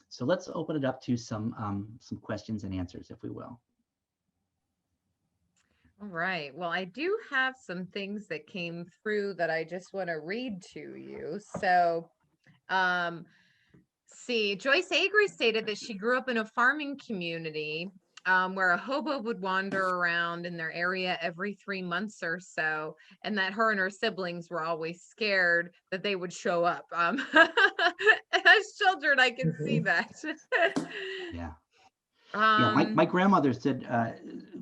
So let's open it up to some questions and answers, if we will. All right. Well, I do have some things that came through that I just want to read to you. So, see, Joyce Agrey stated that she grew up in a farming community where a hobo would wander around in their area every 3 months or so, and that her and her siblings were always scared that they would show up. As children, I can see that. Yeah. Yeah, my grandmother said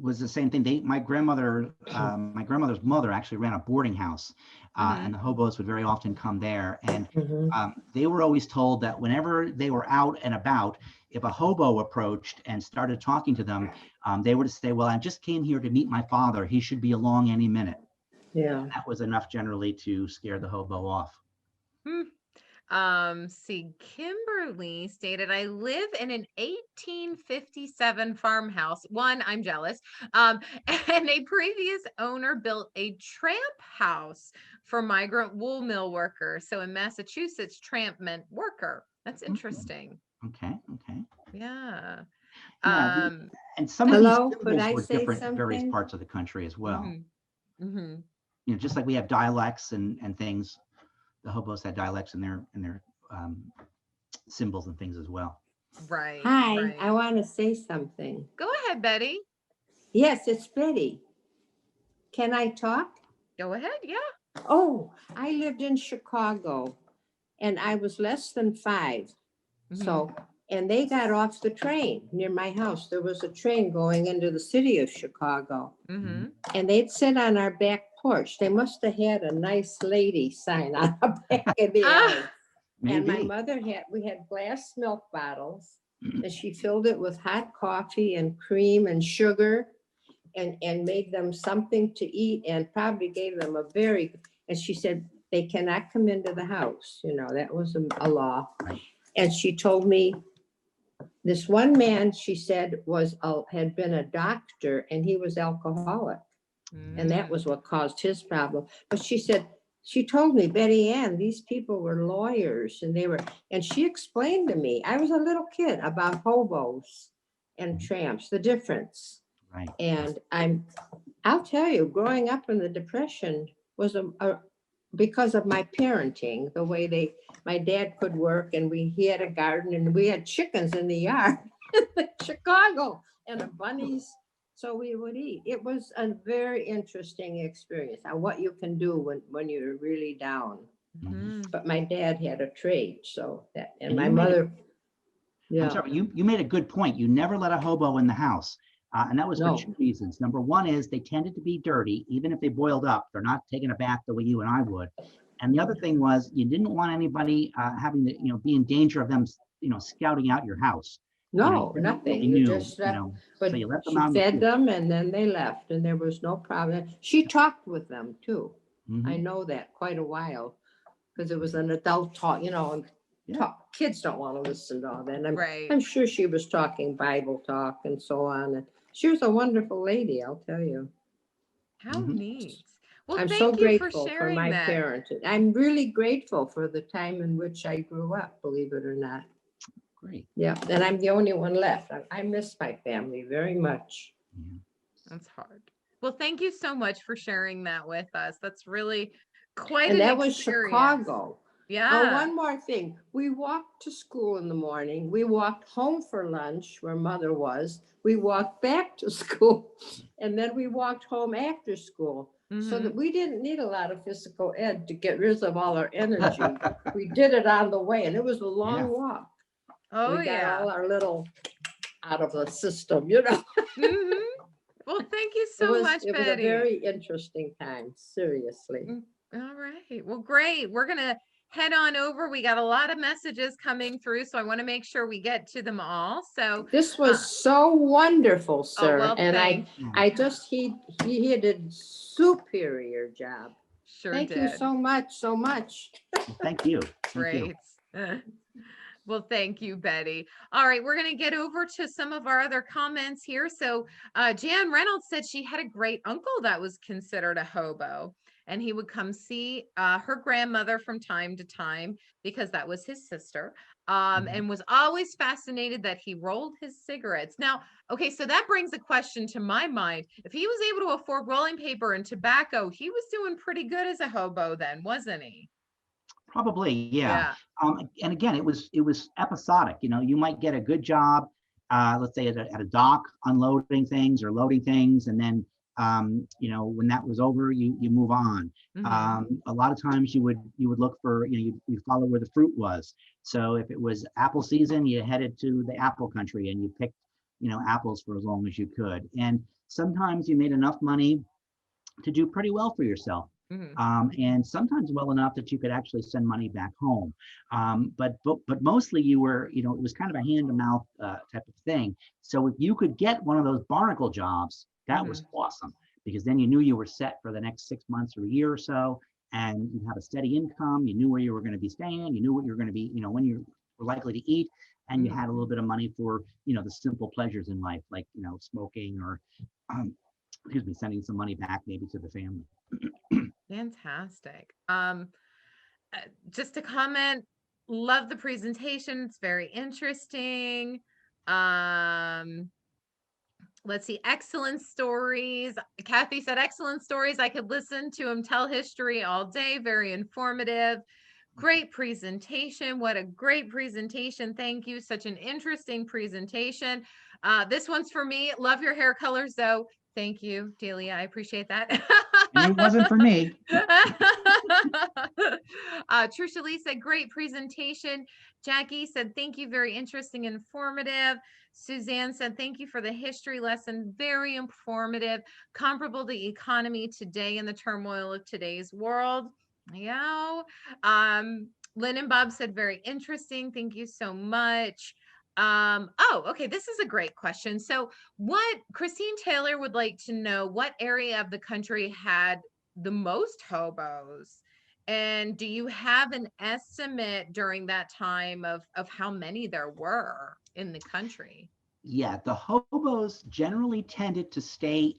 was the same thing. My grandmother's mother actually ran a boarding house, and the hobos would very often come there. And they were always told that whenever they were out and about, if a hobo approached and started talking to them, they would say, "Well, I just came here to meet my father. He should be along any minute." Yeah. And that was enough generally to scare the hobo off. See, Kimberly stated, I live in an 1857 farmhouse. One, I'm jealous. And a previous owner built a tramp house for migrant wool mill workers. So in Massachusetts, tramp meant worker. That's interesting. Okay. Yeah. Yeah, and some of these symbols were different in various parts of the country as well. Just like we have dialects and things, the hobos had dialects in their symbols and things as well. Right. Hi, right. I want to say something. Go ahead, Betty. Yes, it's Betty. Can I talk? Go ahead. Yeah. Oh, I lived in Chicago and I was less than 5. So, And they got off the train near my house. There was a train going into the city of Chicago. Mm-hmm. And they'd sit on our back porch. They must have had a nice lady sign on the back of the alley. And my Maybe. mother we had glass milk bottles, and she filled it with hot coffee and cream and sugar and made them something to eat and probably gave them and she said, they cannot come into the house. You know, that was a law. Right. And she told me, this one man, she said, had been a doctor and he was alcoholic. And that was what caused his problem. But she said, she told me, Betty Ann, these people were lawyers and she explained to me, I was a little kid, about hobos and tramps, the difference. Right. And I'll tell you, growing up in the Depression was because of my parenting, the way my dad could work and he had a garden and we had chickens in the yard in Chicago and bunnies. So we would eat. It was a very interesting experience on what you can do when you're really down. Mm-hmm. But my dad had a trade, so that, and And my you made mother, I'm yeah, sorry, you made a good point. You never let a hobo in the house. And that was for No. two reasons. Number one is they tended to be dirty, even if they boiled up. They're not taking a bath the way you and I would. And the other thing was you didn't want anybody having to, be in danger of them, scouting out your house. no, You never nothing. really You knew, just left. But so you let them she out. fed them and then they left and there was no problem. She talked with them too. Mhm. I know that quite a while because it was an adult talk, and Yeah. kids don't want to listen to all that. And Right. I'm sure she was talking Bible talk and so on. And she was a wonderful lady, I'll tell you. How Mhm. neat. Well, I'm so thank you for grateful for sharing my that. parenting. I'm really grateful for the time in which I grew up, believe it or not. Great. Yeah, and I'm the only one left. I miss my family very much. Yeah. That's hard. Well, thank you so much for sharing that with us. That's really quite And an that was experience. Chicago. Yeah. Oh, one more thing. We walked to school in the morning. We walked home for lunch where mother was. We walked back to school and then we walked home after school. So Mhm. that we didn't need a lot of physical ed to get rid of all our energy. We did it on the way and it was a long Yeah. walk. Oh, We got yeah. all our little out of the system, Mhm. Well, thank you so much, It was a Betty. very interesting time, seriously. All right. Well, great. We're going to head on over. We got a lot of messages coming through, so I want to make sure we get to them all. So This was so wonderful, sir. well, And thank he did a superior job. Sure Thank did. you so much, so much. Well, thank you. Thank you. Great. Well, thank you, Betty. All right, we're going to get over to some of our other comments here. So Jan Reynolds said she had a great uncle that was considered a hobo, and he would come see her grandmother from time to time because that was his sister, and was always fascinated that he rolled his cigarettes. Now, okay, so that brings a question to my mind. If he was able to afford rolling paper and tobacco, he was doing pretty good as a hobo then, wasn't he? Probably, yeah. Yeah. And again, it was episodic. You might get a good job, let's say at a dock, unloading things or loading things, and then when that was over, you move on. Mhm. A lot of times you would look for, you follow where the fruit was. So if it was apple season, you headed to the apple country and you picked apples for as long as you could. And sometimes you made enough money to do pretty well for yourself. Mhm. And sometimes well enough that you could actually send money back home. But mostly you were, it was kind of a hand to mouth type of thing. So if you could get one of those barnacle jobs, that was awesome, because then you knew you were set for the next 6 months or a year or so, and you had a steady income. You knew where you were going to be staying. You knew what you were going to be, when you were likely to eat, and you had a little bit of money for, the simple pleasures in life, like, smoking or, sending some money back maybe to the family. Fantastic. Just a comment, love the presentation. It's very interesting. Let's see, excellent stories. Kathy said, excellent stories. I could listen to him tell history all day. Very informative. Great presentation. What a great presentation. Thank you. Such an interesting presentation. This one's for me. Love your hair colors, though. Thank you, Delia. I appreciate that. And it wasn't for me. Trisha Lee said, great presentation. Jackie said, thank you, very interesting and informative. Suzanne said, thank you for the history lesson, very informative, comparable to economy today in the turmoil of today's world. Yeah. Lynn and Bob said, very interesting. Thank you so much. Oh, okay. This is a great question. So what Christine Taylor would like to know, what area of the country had the most hobos? And do you have an estimate during that time of how many there were in the country? Yeah, the hobos generally tended to stay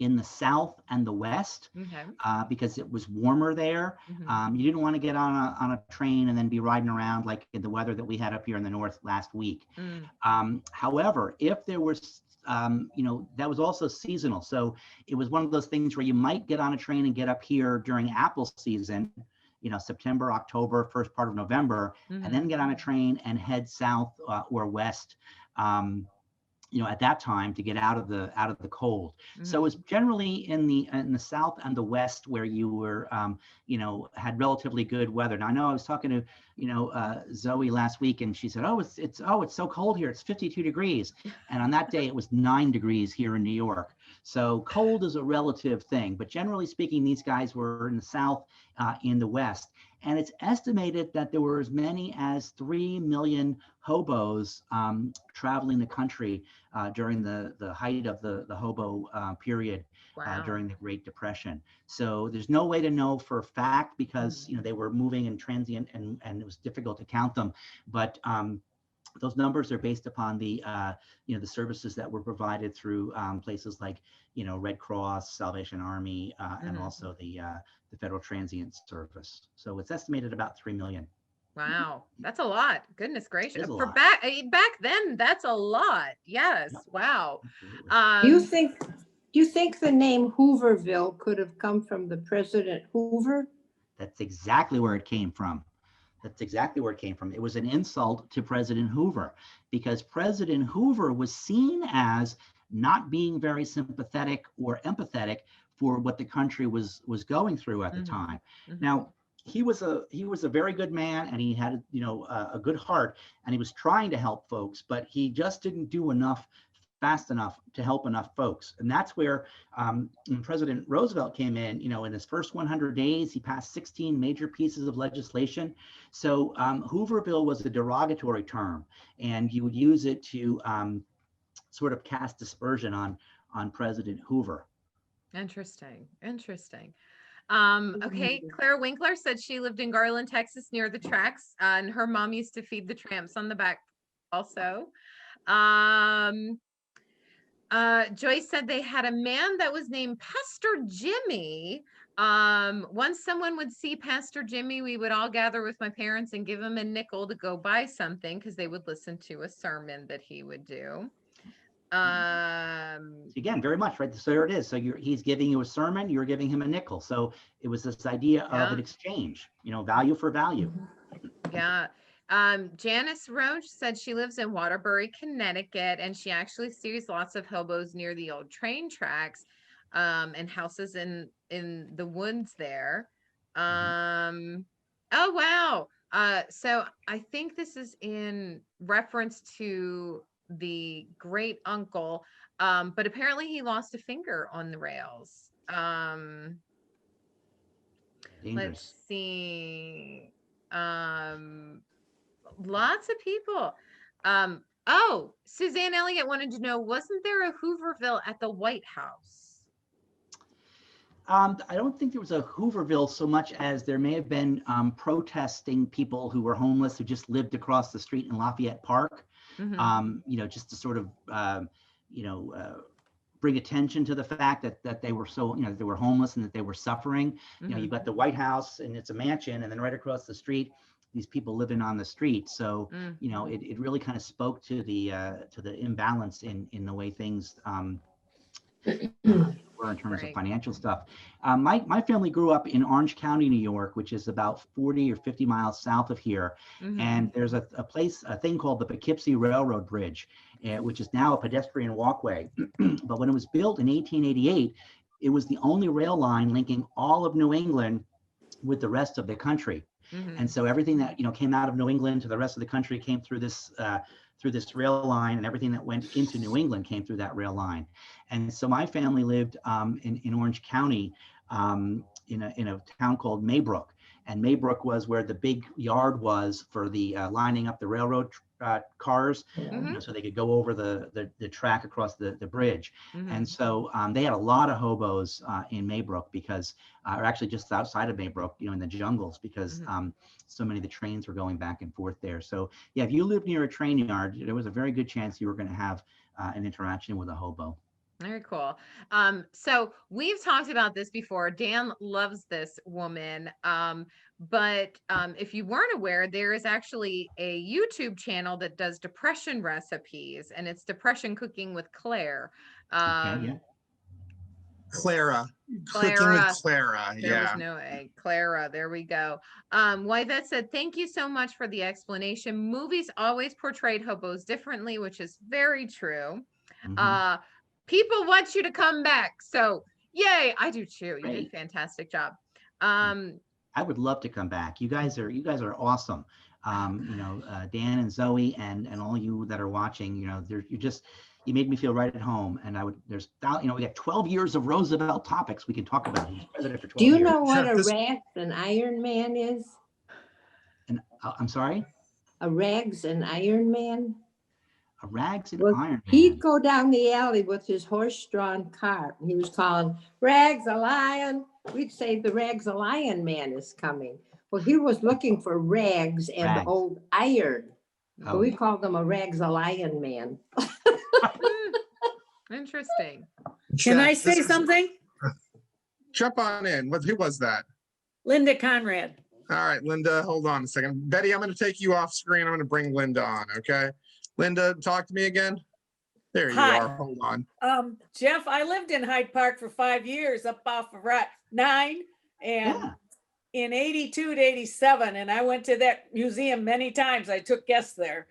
in the South and the West Okay. because it was warmer there. Mhm. You didn't want to get on a train and then be riding around like in the weather that we had up here in the North last week. Mm. However, if there was, that was also seasonal. So it was one of those things where you might get on a train and get up here during apple season, September, October, first part of November, and then Mhm. get on a train and head south or west. Um, at that time to get out of the cold. So it's Mhm. generally in the south and the west where you were, had relatively good weather. Now I know I was talking to, Zoe last week, and she said, "Oh, it's so cold here. It's 52 degrees," and on that day it was 9 degrees here in New York. So cold is a relative thing, but generally speaking, these guys were in the south, in the west. And it's estimated that there were as many as 3 million hobos traveling the country during the height of the hobo period Wow. during the Great Depression. So there's no way to know for a fact because Mhm. they were moving and transient, and it was difficult to count them. But those numbers are based upon the services that were provided through places like Red Cross, Salvation Army, and Mhm. also the Federal Transient Service. So it's estimated about 3 million. Wow, that's a lot. Goodness It gracious. is a For lot. back then, that's a lot. Yep, Yes. Wow. absolutely. Do you Um, think, do you think the name Hooverville could have come from the President Hoover? That's exactly where it came from. That's exactly where it came from. It was an insult to President Hoover because President Hoover was seen as not being very sympathetic or empathetic for what the country was going through at the mhm. time. Mhm. Now, he was a very good man, and he had a good heart, and he was trying to help folks, but he just didn't do enough fast enough to help enough folks. And that's where when President Roosevelt came in his first 100 days, he passed 16 major pieces of legislation. So Hooverville was a derogatory term, and you would use it to sort of cast dispersion on President Hoover. Interesting. Interesting. Okay. Mhm. Claire Winkler said she lived in Garland, Texas, near the tracks, and her mom used to feed the tramps on the back also. Um, Joyce said they had a man that was named Pastor Jimmy. Once someone would see Pastor Jimmy, we would all gather with my parents and give him a nickel to go buy something because they would listen to a sermon that he would do. Um, Again, very much right. So there it is. So he's giving you a sermon, you're giving him a nickel. So it was this idea of an yeah, exchange, value for value. yeah. Janice Roach said she lives in Waterbury, Connecticut, and she actually sees lots of hobos near the old train tracks, and houses in the woods there. Mhm. Um, oh wow. So I think this is in reference to the great uncle, but apparently he lost a finger on the rails. Let's Dangerous. see. Um, Lots of people. Oh, Suzanne Elliott wanted to know, wasn't there a Hooverville at the White House? I don't think there was a Hooverville so much as there may have been protesting people who were homeless who just lived across the street in Lafayette Park, Mm-hmm. just to sort of, you know, uh, bring attention to the fact that they were so, they were homeless and that they were suffering. Mm-hmm. You've got the White House and it's a mansion, and then right across the street, these people living on the street. So, Mm. it really kind of spoke to the imbalance in the way things were in terms of Right. financial stuff. My family grew up in Orange County, New York, which is about 40 or 50 miles south of here. Mm-hmm. And there's a thing called the Poughkeepsie Railroad Bridge, which is now a pedestrian walkway. But when it was built in 1888, it was the only rail line linking all of New England with the rest of the country. Mhm. And so everything that, came out of New England to the rest of the country came through this rail line, and everything that went into New England came through that rail line. And so my family lived in Orange County, in a town called Maybrook. And Maybrook was where the big yard was for the lining up the railroad cars, Mhm. so they could go over the track across the bridge. Mhm. And so they had a lot of hobos in Maybrook, because, or actually just outside of Maybrook, in the jungles, because so many of the trains were going back and forth there. So yeah, if you lived near a train yard, there was a very good chance you were going to have an interaction with a hobo. Very cool. So we've talked about this before. Dan loves this woman. But if you weren't aware, there is actually a YouTube channel that does depression recipes, and it's Depression Cooking with Claire. Okay, yeah. Clara. Cooking with Clara. Clara. There was Yeah. no A. Clara, there we go. Wyvette said, thank you so much for the explanation. Movies always portrayed hobos differently, which is very true. Mhm. People want you to come back. So yay, I do too. You did a Great. fantastic job. I would love to come back. You guys are awesome. Dan and Zoe and all you that are watching, you made me feel right at home. And we got 12 years of Roosevelt topics we can talk about. He was president for 12 Do you years. know what a This- rags and iron man is? And I'm sorry, A rags and iron man? a rags and Well, iron he'd man. go down the alley with his horse-drawn cart, and he was calling, Rags a lion. We'd say the Rags a lion man is coming. Well, he was looking for rags and Rags. old iron. So Oh, we called him a Rags a lion man. Interesting. Can I Jeff, say this is- something? Jump on in. Who was that? Linda Conrad. All right, Linda, hold on a second. Betty, I'm going to take you off screen. I'm going to bring Linda on, okay? Linda, talk to me again. There you Hi. are. Hold on. Jeff, I lived in Hyde Park for 5 years up off of Route 9 and yeah. in 82 to 87. And I went to that museum many times. I took guests there.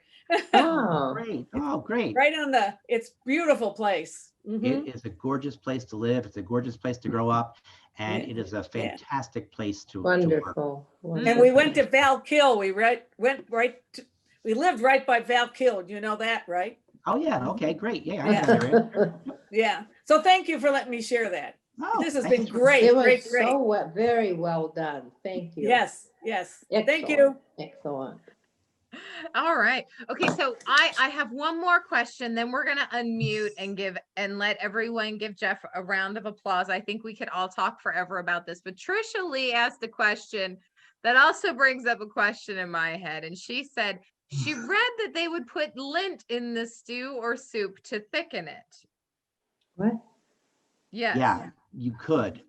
Oh, Great. Oh, great. Right on it's beautiful place. Mhm. It is a gorgeous place to live. It's a gorgeous place to grow up. And Yeah. it is a fantastic place to work. wonderful. And we went to Valkill. We lived right by Valkill. You know that, right? Oh, yeah. Okay, great. Yeah, I Yeah. know the area. Yeah. So thank you for letting me share that. Oh, This has thanks been for- great, It was great. so very well done. Thank you. Yes. Thank you. Excellent. All right. Okay, so I have one more question, then we're gonna unmute and let everyone give Jeff a round of applause. I think we could all talk forever about this, but Trisha Lee asked a question that also brings up a question in my head. And she said she read that they would put lint in the stew or soup to thicken it. What? Yes. Yeah, you could.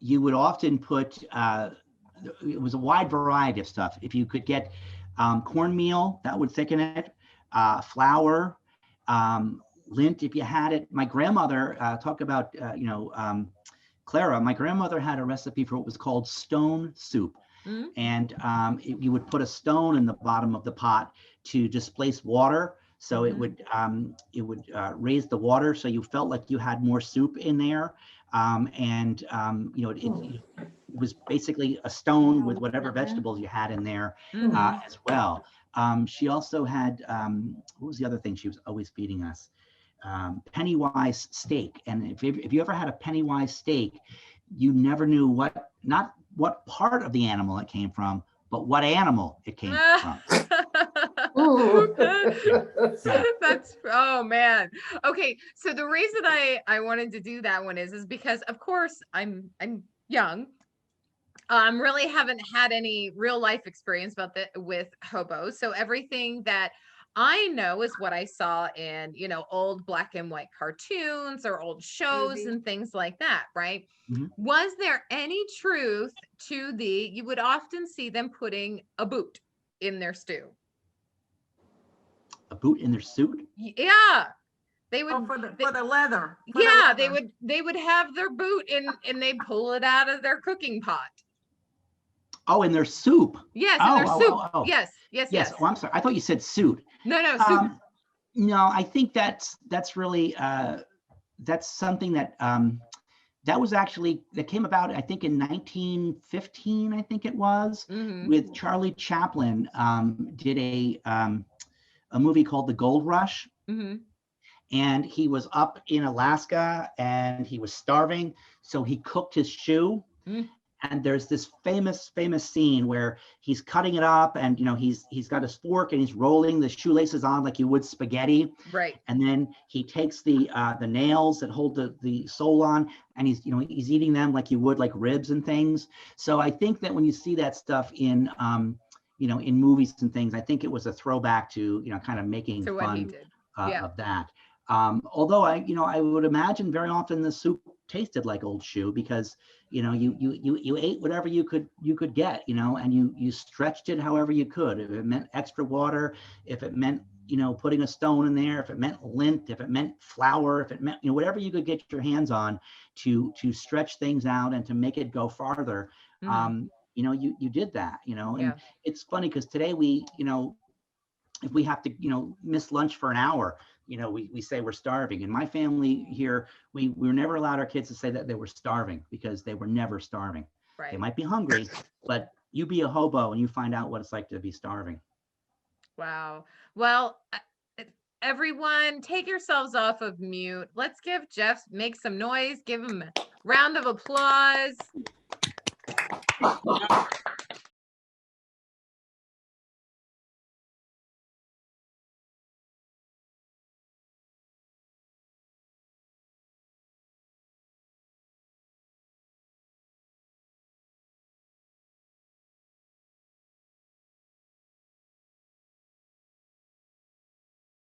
You would often put, it was a wide variety of stuff. If you could get cornmeal, that would thicken it, flour, lint if you had it. My grandmother, talk about, Clara, my grandmother had a recipe for what was called stone soup. Mhm. And you would put a stone in the bottom of the pot to displace water. So it would raise the water, so you felt like you had more soup in there. It was basically a stone with whatever vegetables you had in there Mhm. as well. She also had, what was the other thing she was always feeding us? Pennywise steak. And if you ever had a Pennywise steak, you never knew not what part of the animal it came from, but what animal it came from. That's, oh man. Okay, so the reason I wanted to do that one is because of course I'm young. Really haven't had any real life experience with hobos. So everything that I know is what I saw in, old black and white cartoons or old shows and things like that, right? Mhm. Was there any truth to you would often see them putting a boot in their stew? A boot in their suit? Yeah. They would, For the leather. yeah, they would have their boot and they pull it out of their cooking pot. Oh, in their soup. Yes, in their soup. Oh. Yes. Oh, I'm sorry. I thought you said suit. No, soup. No, I think that's really that's something that that was actually, that came about, I think in 1915, I think it was, with Charlie Chaplin, did a movie called The Gold Rush. And he was up in Alaska and he was starving. So he cooked his shoe. And there's this famous scene where he's cutting it up, and he's got his fork and he's rolling the shoelaces on like you would spaghetti. Right. And then he takes the nails that hold the sole on, and he's eating them like you would like ribs and things. So I think that when you see that stuff in in movies and things, I think it was a throwback to kind of making To what he fun did. Yeah. of that. Although I would imagine very often the soup tasted like old shoe, because you ate whatever you could get, and you stretched it however you could. If it meant extra water, if it meant putting a stone in there, if it meant lint, if it meant flour, if it meant whatever you could get your hands on to stretch things out and to make it go farther. You did that, and Yeah. it's funny because today we if we have to miss lunch for an hour, we say we're starving. In my family here, we were never allowed our kids to say that they were starving, because they were never starving. They Right. might be hungry, but you be a hobo and you find out what it's like to be starving. Wow. Well, everyone, take yourselves off of mute. Let's give Jeff, make some noise, give him a round of applause.